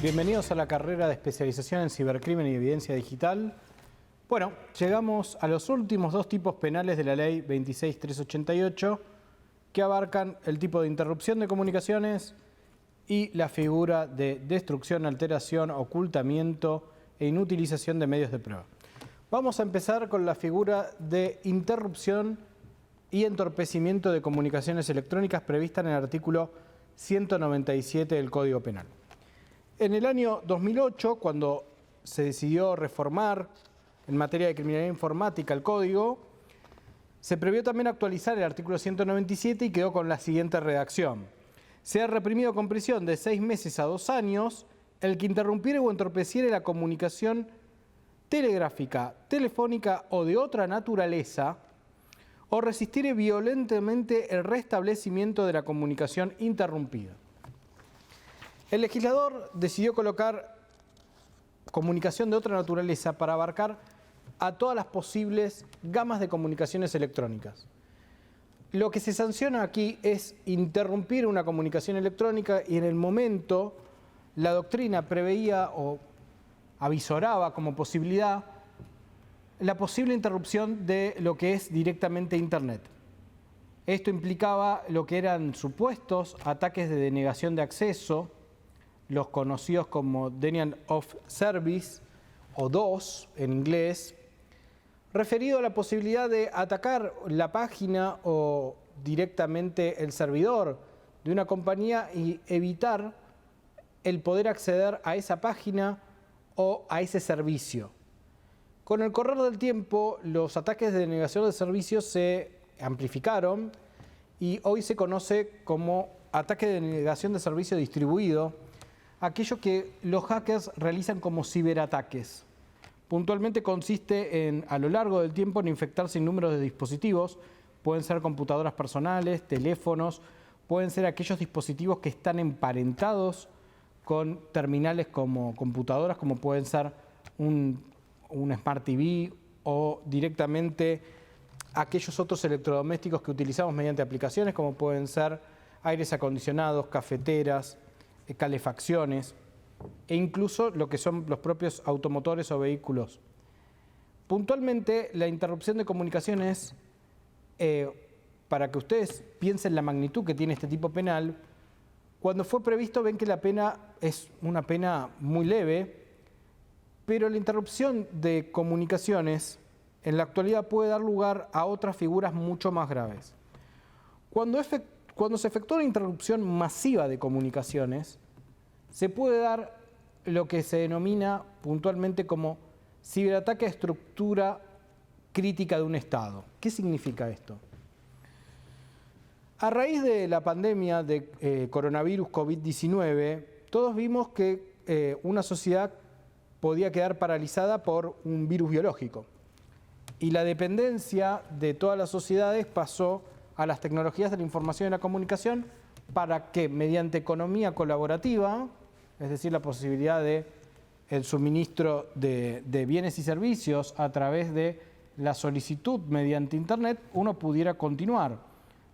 Bienvenidos a la carrera de especialización en cibercrimen y evidencia digital. Bueno, llegamos a los últimos dos tipos penales de la ley 26388 que abarcan el tipo de interrupción de comunicaciones y la figura de destrucción, alteración, ocultamiento e inutilización de medios de prueba. Vamos a empezar con la figura de interrupción y entorpecimiento de comunicaciones electrónicas prevista en el artículo 197 del Código Penal. En el año 2008, cuando se decidió reformar en materia de criminalidad informática el código, se previó también actualizar el artículo 197 y quedó con la siguiente redacción. Se ha reprimido con prisión de 6 meses a 2 años el que interrumpiere o entorpeciere la comunicación telegráfica, telefónica o de otra naturaleza o resistiere violentamente el restablecimiento de la comunicación interrumpida. El legislador decidió colocar comunicación de otra naturaleza para abarcar a todas las posibles gamas de comunicaciones electrónicas. Lo que se sanciona aquí es interrumpir una comunicación electrónica y en el momento la doctrina preveía o avisoraba como posibilidad la posible interrupción de lo que es directamente Internet. Esto implicaba lo que eran supuestos ataques de denegación de acceso, los conocidos como Denial of Service o DOS en inglés, referido a la posibilidad de atacar la página o directamente el servidor de una compañía y evitar el poder acceder a esa página o a ese servicio. Con el correr del tiempo, los ataques de denegación de servicios se amplificaron y hoy se conoce como ataque de denegación de servicio distribuido, aquello que los hackers realizan como ciberataques. Puntualmente consiste en, a lo largo del tiempo, en infectar sin número de dispositivos. Pueden ser computadoras personales, teléfonos, pueden ser aquellos dispositivos que están emparentados con terminales como computadoras, como pueden ser un Smart TV o directamente aquellos otros electrodomésticos que utilizamos mediante aplicaciones, como pueden ser aires acondicionados, cafeteras, calefacciones e incluso lo que son los propios automotores o vehículos. Puntualmente, la interrupción de comunicaciones, para que ustedes piensen la magnitud que tiene este tipo penal, cuando fue previsto ven que la pena es una pena muy leve, pero la interrupción de comunicaciones en la actualidad puede dar lugar a otras figuras mucho más graves. Cuando se efectúa una interrupción masiva de comunicaciones, se puede dar lo que se denomina puntualmente como ciberataque a estructura crítica de un Estado. ¿Qué significa esto? A raíz de la pandemia de coronavirus COVID-19, todos vimos que una sociedad podía quedar paralizada por un virus biológico. Y la dependencia de todas las sociedades pasó a las tecnologías de la información y la comunicación para que, mediante economía colaborativa, es decir, la posibilidad de el suministro de bienes y servicios a través de la solicitud mediante Internet, uno pudiera continuar.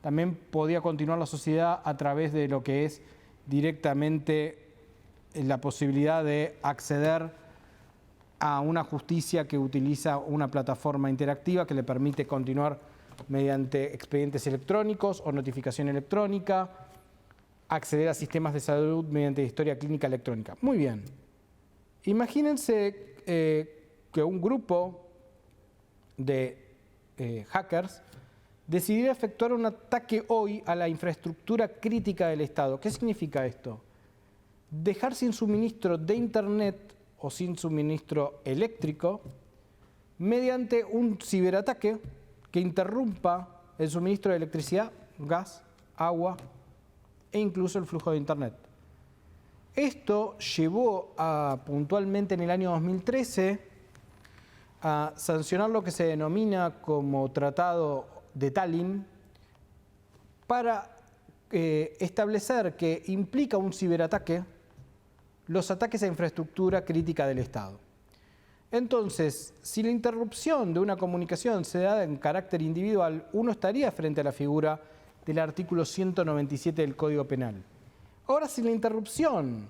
También podía continuar la sociedad a través de lo que es directamente la posibilidad de acceder a una justicia que utiliza una plataforma interactiva que le permite continuar mediante expedientes electrónicos o notificación electrónica, acceder a sistemas de salud mediante historia clínica electrónica. Muy bien. Imagínense que un grupo de hackers decidiera efectuar un ataque hoy a la infraestructura crítica del Estado. ¿Qué significa esto? Dejar sin suministro de Internet o sin suministro eléctrico mediante un ciberataque que interrumpa el suministro de electricidad, gas, agua e incluso el flujo de Internet. Esto llevó puntualmente en el año 2013 a sancionar lo que se denomina como Tratado de Tallinn para establecer que implica un ciberataque los ataques a infraestructura crítica del Estado. Entonces, si la interrupción de una comunicación se da en carácter individual, uno estaría frente a la figura del artículo 197 del Código Penal. Ahora, si la interrupción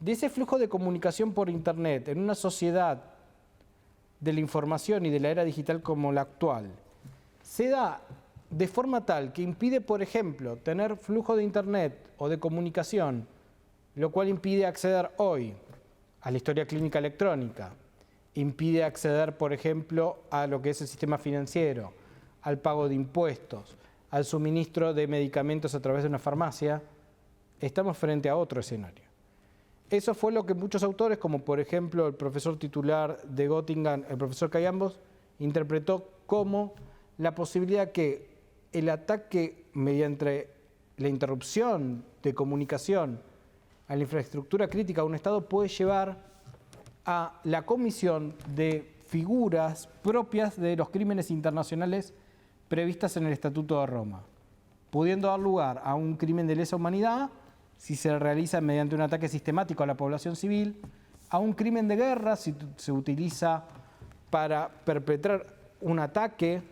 de ese flujo de comunicación por Internet en una sociedad de la información y de la era digital como la actual, se da de forma tal que impide, por ejemplo, tener flujo de Internet o de comunicación, lo cual impide acceder hoy a la historia clínica electrónica, impide acceder, por ejemplo, a lo que es el sistema financiero, al pago de impuestos, al suministro de medicamentos a través de una farmacia, estamos frente a otro escenario. Eso fue lo que muchos autores, como por ejemplo el profesor titular de Göttingen, el profesor Kai Ambos, interpretó como la posibilidad que el ataque mediante la interrupción de comunicación a la infraestructura crítica de un Estado puede llevar a la comisión de figuras propias de los crímenes internacionales previstas en el Estatuto de Roma, pudiendo dar lugar a un crimen de lesa humanidad si se realiza mediante un ataque sistemático a la población civil, a un crimen de guerra si se utiliza para perpetrar un ataque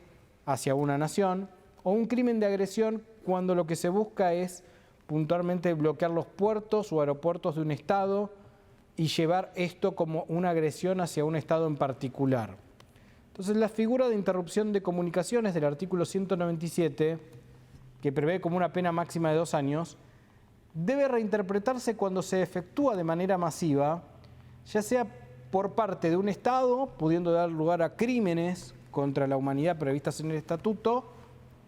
hacia una nación, o un crimen de agresión cuando lo que se busca es puntualmente bloquear los puertos o aeropuertos de un Estado y llevar esto como una agresión hacia un Estado en particular. Entonces, la figura de interrupción de comunicaciones del artículo 197, que prevé como una pena máxima de 2 años, debe reinterpretarse cuando se efectúa de manera masiva, ya sea por parte de un Estado, pudiendo dar lugar a crímenes contra la humanidad previstas en el Estatuto,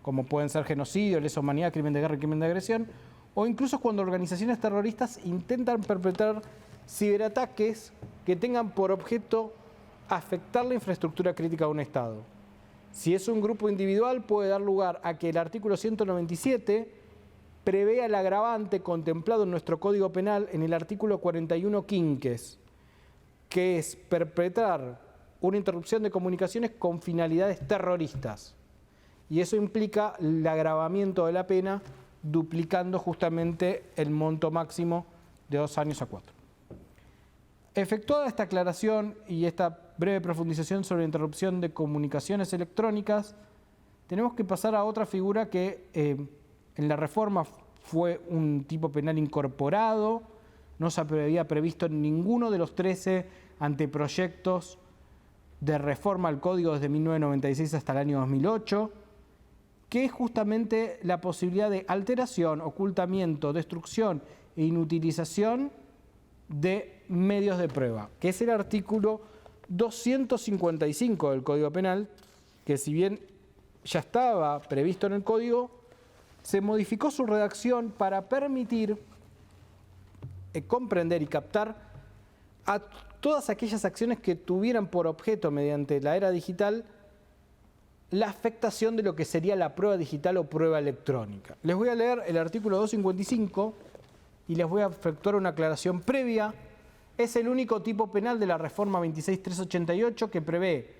como pueden ser genocidio, lesa humanidad, crimen de guerra y crimen de agresión, o incluso cuando organizaciones terroristas intentan perpetrar ciberataques que tengan por objeto afectar la infraestructura crítica de un Estado. Si es un grupo individual, puede dar lugar a que el artículo 197 prevea el agravante contemplado en nuestro Código Penal en el artículo 41 quinques, que es perpetrar una interrupción de comunicaciones con finalidades terroristas. Y eso implica el agravamiento de la pena, duplicando justamente el monto máximo de 2 años a 4. Efectuada esta aclaración y esta breve profundización sobre la interrupción de comunicaciones electrónicas, tenemos que pasar a otra figura que en la reforma fue un tipo penal incorporado, no se había previsto en ninguno de los 13 anteproyectos de reforma al Código desde 1996 hasta el año 2008, que es justamente la posibilidad de alteración, ocultamiento, destrucción e inutilización de medios de prueba, que es el artículo 255 del Código Penal, que si bien ya estaba previsto en el Código, se modificó su redacción para permitir comprender y captar a todas aquellas acciones que tuvieran por objeto mediante la era digital la afectación de lo que sería la prueba digital o prueba electrónica. Les voy a leer el artículo 255 y les voy a efectuar una aclaración previa. Es el único tipo penal de la reforma 26388 que prevé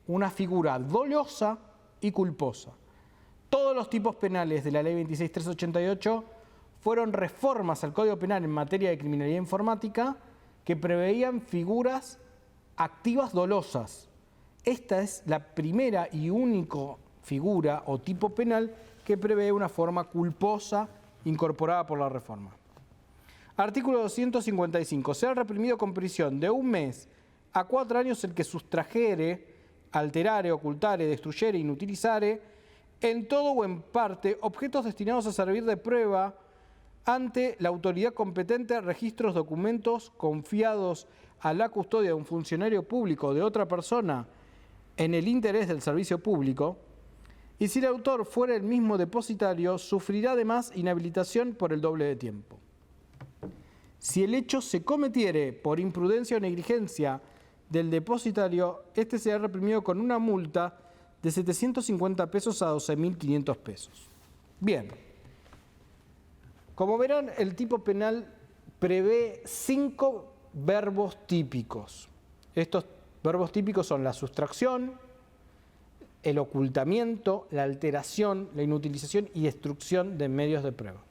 una figura dolosa y culposa. Todos los tipos penales de la ley 26388 fueron reformas al Código Penal en materia de criminalidad informática que preveían figuras activas dolosas. Esta es la primera y única figura o tipo penal que prevé una forma culposa incorporada por la reforma. Artículo 255. Será reprimido con prisión de 1 mes a 4 años el que sustrajere, alterare, ocultare, destruyere, inutilizare, en todo o en parte, objetos destinados a servir de prueba ante la autoridad competente, registros, documentos confiados a la custodia de un funcionario público o de otra persona en el interés del servicio público, y si el autor fuera el mismo depositario, sufrirá además inhabilitación por el doble de tiempo. Si el hecho se cometiere por imprudencia o negligencia del depositario, este será reprimido con una multa de 750 pesos a 12.500 pesos. Bien, como verán, el tipo penal prevé 5 verbos típicos. Estos verbos típicos son la sustracción, el ocultamiento, la alteración, la inutilización y destrucción de medios de prueba.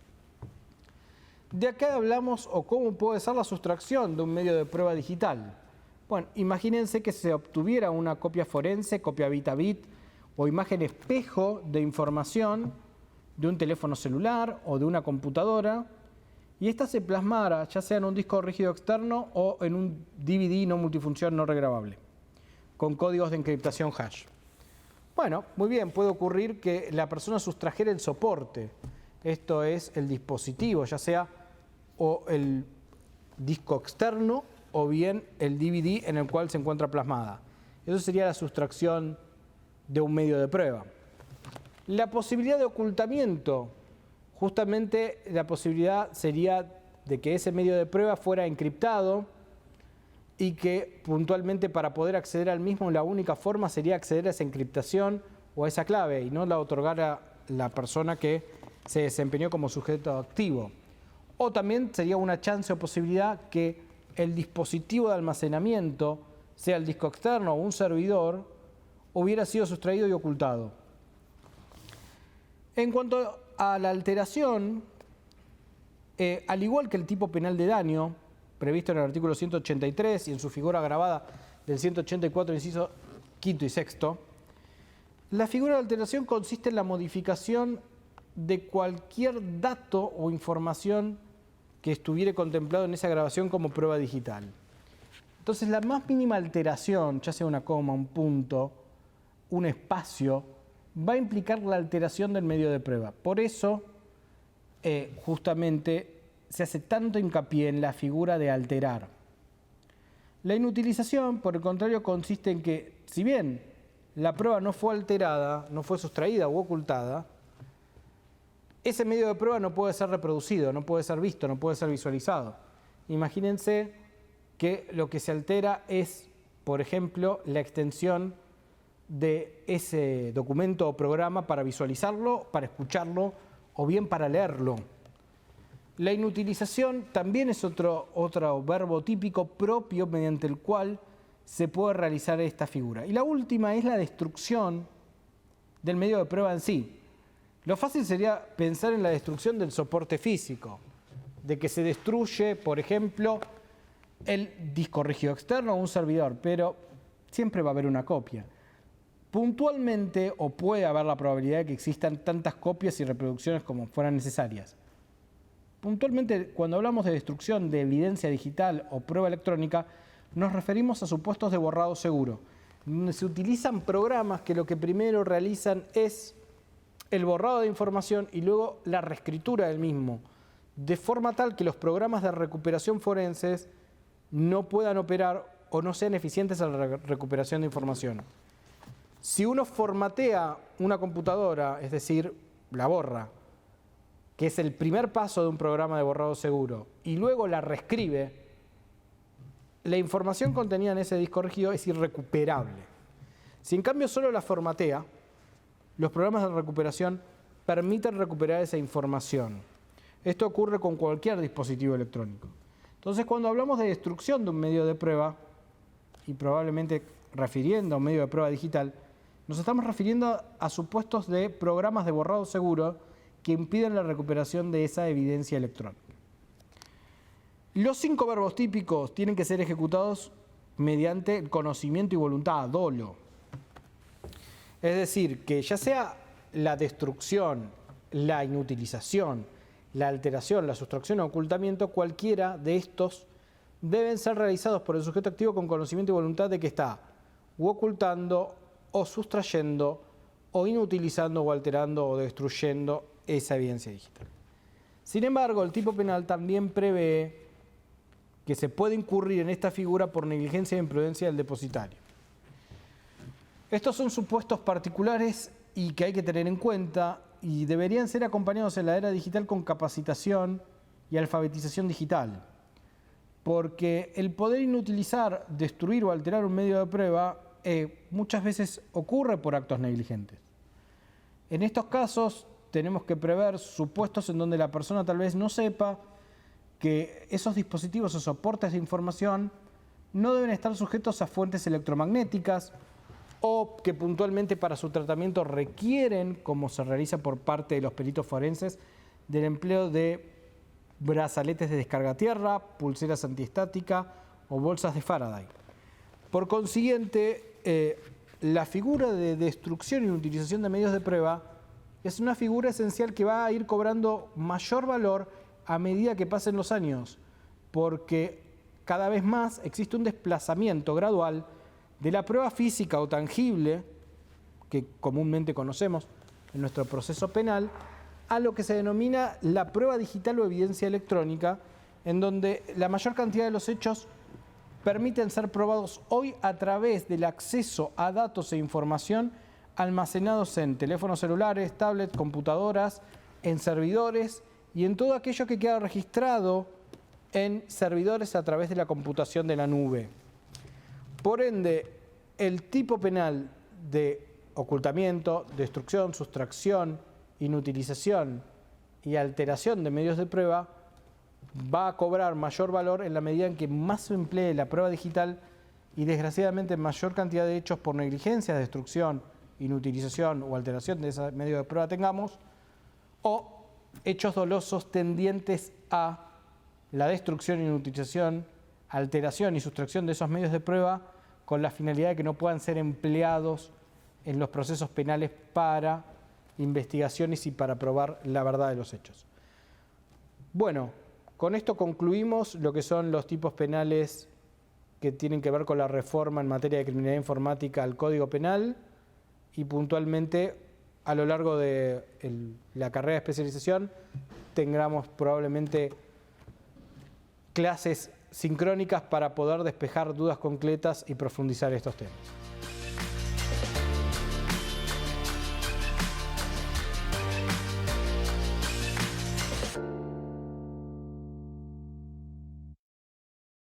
De acá hablamos o cómo puede ser la sustracción de un medio de prueba digital. Bueno, imagínense que se obtuviera una copia forense, copia bit a bit o imagen espejo de información de un teléfono celular o de una computadora, y esta se plasmara ya sea en un disco rígido externo o en un DVD no multifunción no regrabable, con códigos de encriptación hash. Bueno, muy bien, puede ocurrir que la persona sustrajera el soporte, esto es el dispositivo, ya sea o el disco externo o bien el DVD en el cual se encuentra plasmada. Eso sería la sustracción de un medio de prueba. La posibilidad de ocultamiento, justamente la posibilidad sería de que ese medio de prueba fuera encriptado y que puntualmente para poder acceder al mismo la única forma sería acceder a esa encriptación o a esa clave y no la otorgara la persona que se desempeñó como sujeto activo. O también sería una chance o posibilidad que el dispositivo de almacenamiento, sea el disco externo o un servidor, hubiera sido sustraído y ocultado. En cuanto a la alteración, al igual que el tipo penal de daño, previsto en el artículo 183 y en su figura agravada del 184, inciso quinto y sexto, la figura de alteración consiste en la modificación de cualquier dato o información que estuviera contemplado en esa grabación como prueba digital. Entonces, la más mínima alteración, ya sea una coma, un punto, un espacio, va a implicar la alteración del medio de prueba. Por eso, justamente, se hace tanto hincapié en la figura de alterar. La inutilización, por el contrario, consiste en que, si bien la prueba no fue alterada, no fue sustraída u ocultada, ese medio de prueba no puede ser reproducido, no puede ser visto, no puede ser visualizado. Imagínense que lo que se altera es, por ejemplo, la extensión de ese documento o programa para visualizarlo, para escucharlo o bien para leerlo. La inutilización también es otro verbo típico propio mediante el cual se puede realizar esta figura. Y la última es la destrucción del medio de prueba en sí. Lo fácil sería pensar en la destrucción del soporte físico, de que se destruye, por ejemplo, el disco rígido externo o un servidor, pero siempre va a haber una copia. Puntualmente, o puede haber la probabilidad de que existan tantas copias y reproducciones como fueran necesarias. Puntualmente, cuando hablamos de destrucción de evidencia digital o prueba electrónica, nos referimos a supuestos de borrado seguro, donde se utilizan programas que lo que primero realizan es el borrado de información y luego la reescritura del mismo, de forma tal que los programas de recuperación forenses no puedan operar o no sean eficientes en la recuperación de información. Si uno formatea una computadora, es decir, la borra, que es el primer paso de un programa de borrado seguro, y luego la reescribe, la información contenida en ese disco rígido es irrecuperable. Si en cambio solo la formatea, los programas de recuperación permiten recuperar esa información. Esto ocurre con cualquier dispositivo electrónico. Entonces, cuando hablamos de destrucción de un medio de prueba, y probablemente refiriendo a un medio de prueba digital, nos estamos refiriendo a supuestos de programas de borrado seguro que impiden la recuperación de esa evidencia electrónica. Los 5 verbos típicos tienen que ser ejecutados mediante el conocimiento y voluntad, dolo. Es decir, que ya sea la destrucción, la inutilización, la alteración, la sustracción o ocultamiento, cualquiera de estos deben ser realizados por el sujeto activo con conocimiento y voluntad de que está o ocultando o sustrayendo o inutilizando o alterando o destruyendo esa evidencia digital. Sin embargo, el tipo penal también prevé que se puede incurrir en esta figura por negligencia e imprudencia del depositario. Estos son supuestos particulares y que hay que tener en cuenta y deberían ser acompañados en la era digital con capacitación y alfabetización digital, porque el poder inutilizar, destruir o alterar un medio de prueba muchas veces ocurre por actos negligentes. En estos casos tenemos que prever supuestos en donde la persona tal vez no sepa que esos dispositivos o soportes de información no deben estar sujetos a fuentes electromagnéticas o que puntualmente para su tratamiento requieren, como se realiza por parte de los peritos forenses, del empleo de brazaletes de descarga tierra, pulseras antiestáticas o bolsas de Faraday. Por consiguiente, la figura de destrucción y utilización de medios de prueba es una figura esencial que va a ir cobrando mayor valor a medida que pasen los años, porque cada vez más existe un desplazamiento gradual de la prueba física o tangible, que comúnmente conocemos en nuestro proceso penal, a lo que se denomina la prueba digital o evidencia electrónica, en donde la mayor cantidad de los hechos permiten ser probados hoy a través del acceso a datos e información almacenados en teléfonos celulares, tablets, computadoras, en servidores y en todo aquello que queda registrado en servidores a través de la computación de la nube. Por ende, el tipo penal de ocultamiento, destrucción, sustracción, inutilización y alteración de medios de prueba va a cobrar mayor valor en la medida en que más se emplee la prueba digital y desgraciadamente mayor cantidad de hechos por negligencia, destrucción, inutilización o alteración de ese medio de prueba tengamos, o hechos dolosos tendientes a la destrucción, inutilización, alteración y sustracción de esos medios de prueba con la finalidad de que no puedan ser empleados en los procesos penales para investigaciones y para probar la verdad de los hechos. Bueno, con esto concluimos lo que son los tipos penales que tienen que ver con la reforma en materia de criminalidad informática al Código Penal y puntualmente a lo largo de la carrera de especialización tengamos probablemente clases sincrónicas para poder despejar dudas concretas y profundizar estos temas.